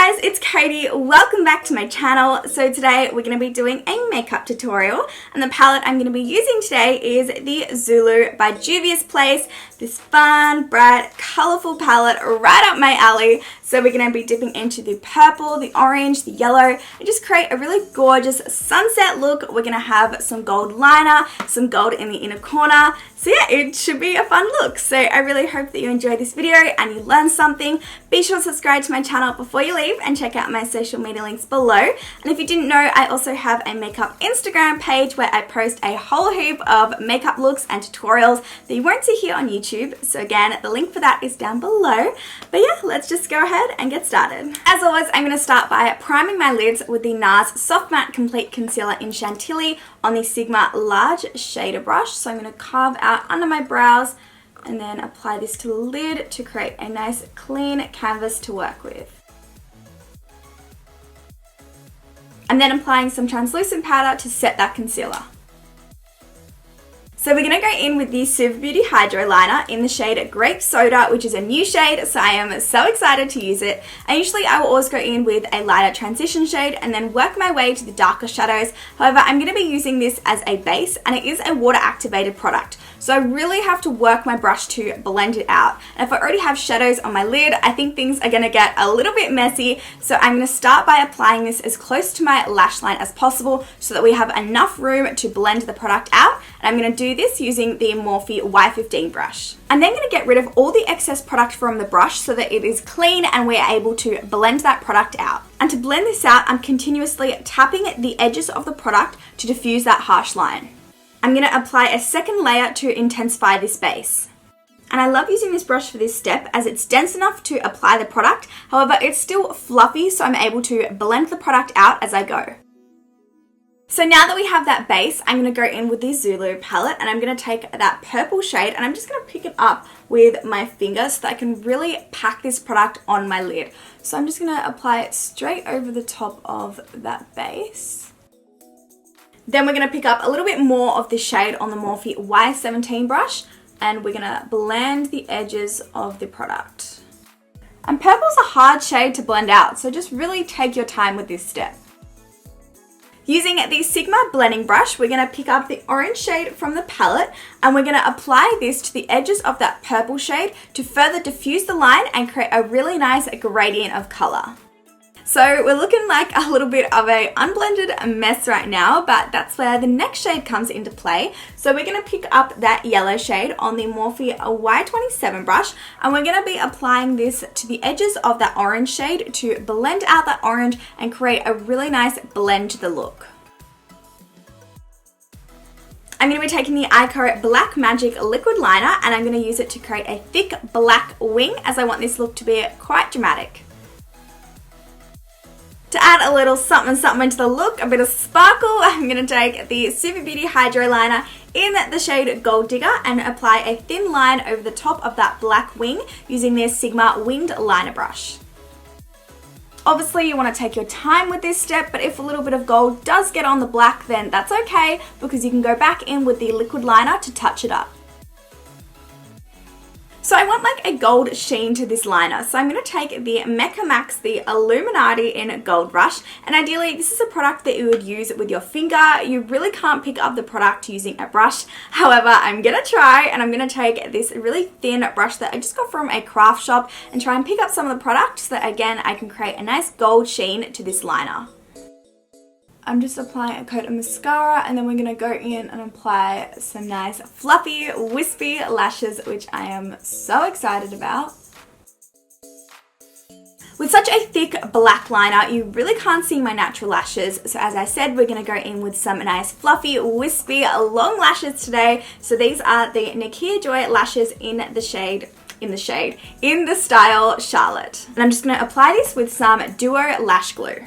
guys, it's Katie. Welcome back to my channel. So today we're going to be doing a makeup tutorial, and the palette I'm going to be using today is the Zulu by Juvia's Place. This fun, bright, colourful palette right up my alley. So we're going to be dipping into the purple, the orange, the yellow, and just create a really gorgeous sunset look. We're going to have some gold liner, some gold in the inner corner. So yeah, it should be a fun look. So I really hope that you enjoy this video and you learn something. Be sure to subscribe to my channel before you leave and check out my social media links below. And if you didn't know, I also have a makeup Instagram page where I post a whole heap of makeup looks and tutorials that you won't see here on YouTube. So again, the link for that is down below. But yeah, let's just go ahead and get started. As always, I'm going to start by priming my lids with the NARS Soft Matte Complete Concealer in Chantilly on the Sigma Large Shader Brush. So I'm going to carve out under my brows and then apply this to the lid to create a nice clean canvas to work with. And then applying some translucent powder to set that concealer. So we're going to go in with the Suva Beauty Hydra liner in the shade Grape Soda, which is a new shade, so I am so excited to use it. And usually I will always go in with a lighter transition shade and then work my way to the darker shadows. However, I'm going to be using this as a base, and it is a water activated product. So I really have to work my brush to blend it out. And if I already have shadows on my lid, I think things are going to get a little bit messy. So I'm going to start by applying this as close to my lash line as possible so that we have enough room to blend the product out. And I'm going to do this using the Morphe Y15 brush. I'm then going to get rid of all the excess product from the brush so that it is clean and we're able to blend that product out. And to blend this out, I'm continuously tapping the edges of the product to diffuse that harsh line. I'm going to apply a second layer to intensify this base. And I love using this brush for this step as it's dense enough to apply the product. However, it's still fluffy, so I'm able to blend the product out as I go. So now that we have that base, I'm going to go in with the Zulu palette, and I'm going to take that purple shade and I'm just going to pick it up with my finger so that I can really pack this product on my lid. So I'm just going to apply it straight over the top of that base. Then we're going to pick up a little bit more of the shade on the Morphe Y17 brush, and we're going to blend the edges of the product. And purple's a hard shade to blend out, so just really take your time with this step. Using the Sigma blending brush, we're going to pick up the orange shade from the palette, and we're going to apply this to the edges of that purple shade to further diffuse the line and create a really nice gradient of color. So we're looking like a little bit of a unblended mess right now, but that's where the next shade comes into play. So we're going to pick up that yellow shade on the Morphe Y27 brush, and we're going to be applying this to the edges of that orange shade to blend out that orange and create a really nice blend to the look. I'm going to be taking the Eyeshadow Black Magic liquid liner, and I'm going to use it to create a thick black wing as I want this look to be quite dramatic. To add a little something to the look, a bit of sparkle, I'm going to take the Suva Beauty Hydro Liner in the shade Gold Digger and apply a thin line over the top of that black wing using their Sigma Winged Liner Brush. Obviously you want to take your time with this step, but if a little bit of gold does get on the black, then that's okay because you can go back in with the liquid liner to touch it up. So I want like a gold sheen to this liner, so I'm going to take the Mecca Max, the Illuminati in Gold Rush, and ideally this is a product that you would use with your finger. You really can't pick up the product using a brush. However, I'm going to try, and I'm going to take this really thin brush that I just got from a craft shop and try and pick up some of the product so that again I can create a nice gold sheen to this liner. I'm just applying a coat of mascara, and then we're going to go in and apply some nice fluffy, wispy lashes, which I am so excited about. With such a thick black liner, you really can't see my natural lashes. So as I said, we're going to go in with some nice fluffy, wispy, long lashes today. So these are the Nakia Joy lashes in the style Charlotte. And I'm just going to apply this with some Duo Lash Glue.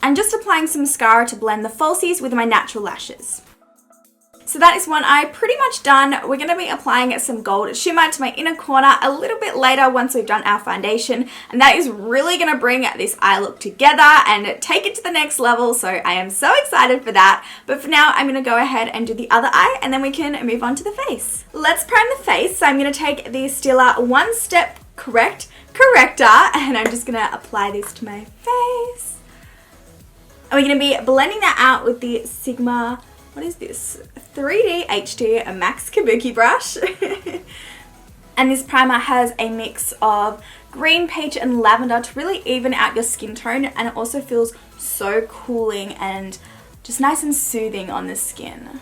And just applying some mascara to blend the falsies with my natural lashes. So that is one eye pretty much done. We're going to be applying some gold shimmer to my inner corner a little bit later once we've done our foundation, and that is really going to bring this eye look together and take it to the next level, so I am so excited for that. But for now, I'm going to go ahead and do the other eye, and then we can move on to the face. Let's prime the face. So I'm going to take the Stila One Step Correct Corrector, and I'm just gonna apply this to my face. And we're gonna be blending that out with the Sigma, what is this? 3D HD Max Kabuki brush. And this primer has a mix of green, peach, and lavender to really even out your skin tone, and it also feels so cooling and just nice and soothing on the skin.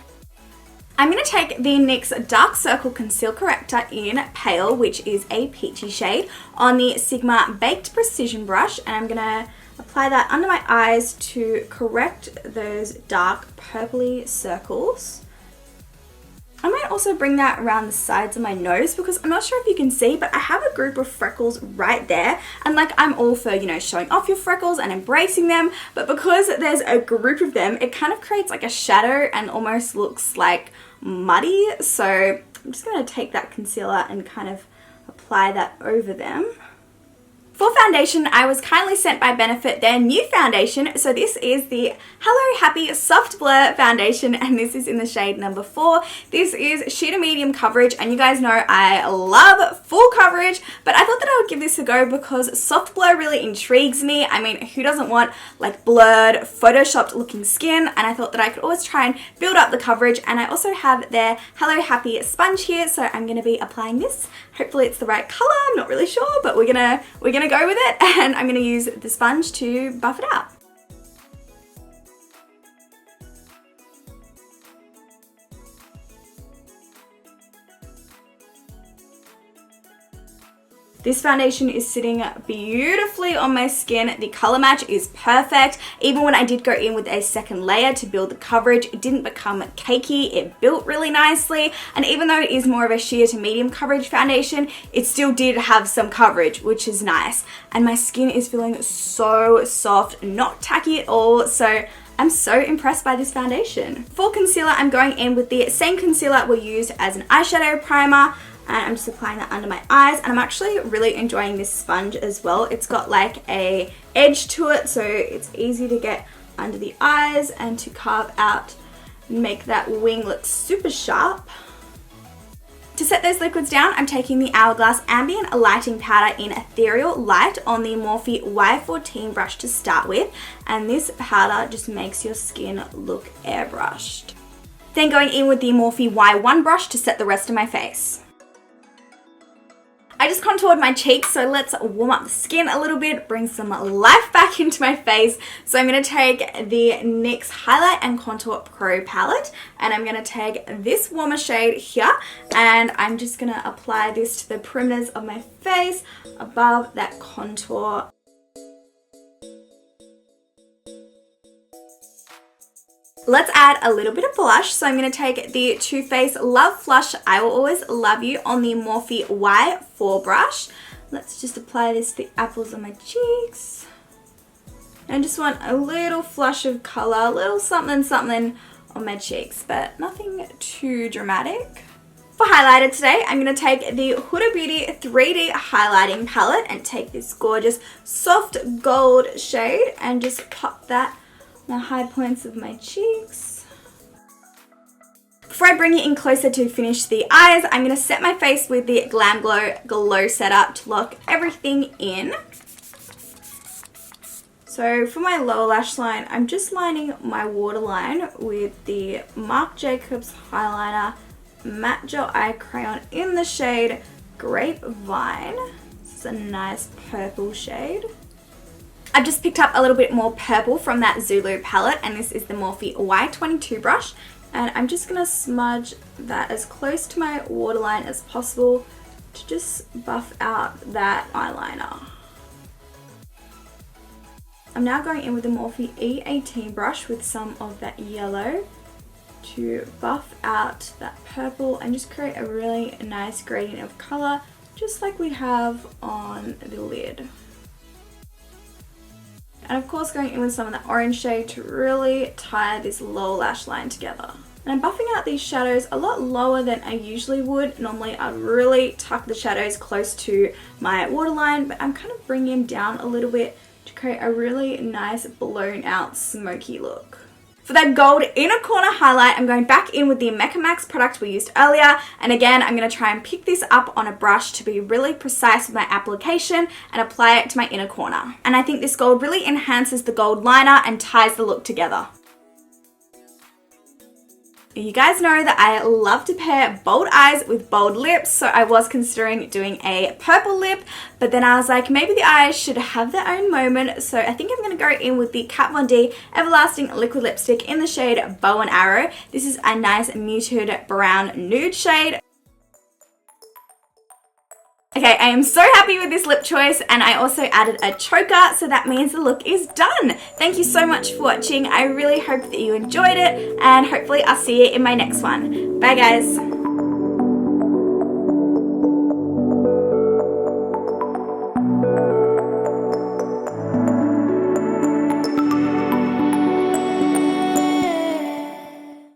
I'm going to take the NYX Dark Circle Conceal Corrector in Pale, which is a peachy shade, on the Sigma Baked Precision brush, and I'm going to apply that under my eyes to correct those dark purpley circles. I might also bring that around the sides of my nose because I'm not sure if you can see, but I have a group of freckles right there. And like, I'm all for, you know, showing off your freckles and embracing them. But because there's a group of them, it kind of creates like a shadow and almost looks like muddy. So I'm just going to take that concealer and kind of apply that over them. For foundation, I was kindly sent by Benefit their new foundation. So this is the Hello Happy Soft Blur Foundation, and this is in the shade number 4. This is sheer to medium coverage, and you guys know I love full coverage, but I thought that I would give this a go because soft blur really intrigues me. I mean, who doesn't want like blurred, photoshopped looking skin? And I thought that I could always try and build up the coverage, and I also have their Hello Happy sponge here, so I'm going to be applying this. Hopefully it's the right color, I'm not really sure, but we're gonna go with it, and I'm gonna use the sponge to buff it out. This foundation is sitting beautifully on my skin. The color match is perfect. Even when I did go in with a second layer to build the coverage, it didn't become cakey. It built really nicely. And even though it is more of a sheer to medium coverage foundation, it still did have some coverage, which is nice. And my skin is feeling so soft, not tacky at all. So I'm so impressed by this foundation. For concealer, I'm going in with the same concealer we used as an eyeshadow primer. And I'm just applying that under my eyes, and I'm actually really enjoying this sponge as well. It's got like a edge to it, so it's easy to get under the eyes and to carve out and make that wing look super sharp. To set those liquids down, I'm taking the Hourglass Ambient Lighting Powder in Ethereal Light on the Morphe Y14 brush to start with, and this powder just makes your skin look airbrushed. Then going in with the Morphe Y1 brush to set the rest of my face. I just contoured my cheeks, so let's warm up the skin a little bit, bring some life back into my face. So I'm going to take the NYX Highlight and Contour Pro palette, and I'm going to take this warmer shade here, and I'm just going to apply this to the perimeters of my face above that contour. Let's add a little bit of blush. So I'm going to take the Too Faced Love Flush I Will Always Love You on the Morphe Y4 brush. Let's just apply this to the apples of my cheeks. And I just want a little flush of color, a little something something on my cheeks, but nothing too dramatic. For highlighter today, I'm going to take the Huda Beauty 3D Highlighting Palette and take this gorgeous soft gold shade and just pop that the high points of my cheeks. Before I bring it in closer to finish the eyes, I'm going to set my face with the Glam Glow Setup to lock everything in. So for my lower lash line, I'm just lining my waterline with the Marc Jacobs Highliner Matte Gel Eye Crayon in the shade Grape Vine. This is a nice purple shade. I've just picked up a little bit more purple from that Zulu palette, and this is the Morphe Y22 brush, and I'm just going to smudge that as close to my waterline as possible to just buff out that eyeliner. I'm now going in with the Morphe E18 brush with some of that yellow to buff out that purple and just create a really nice gradient of colour, just like we have on the lid. And of course going in with some of the orange shade to really tie this lower lash line together. And I'm buffing out these shadows a lot lower than I usually would. Normally I'd really tuck the shadows close to my waterline, but I'm kind of bringing them down a little bit to create a really nice blown out smoky look. For that gold inner corner highlight, I'm going back in with the Mecca Max product we used earlier, and again, I'm going to try and pick this up on a brush to be really precise with my application and apply it to my inner corner. And I think this gold really enhances the gold liner and ties the look together. You guys know that I love to pair bold eyes with bold lips, so I was considering doing a purple lip, but then I was like, maybe the eyes should have their own moment, so I think I'm going to go in with the Kat Von D Everlasting Liquid Lipstick in the shade Bow and Arrow. This is a nice muted brown nude shade. Okay, I am so happy with this lip choice, and I also added a choker, so that means the look is done. Thank you so much for watching. I really hope that you enjoyed it, and hopefully I'll see you in my next one. Bye guys.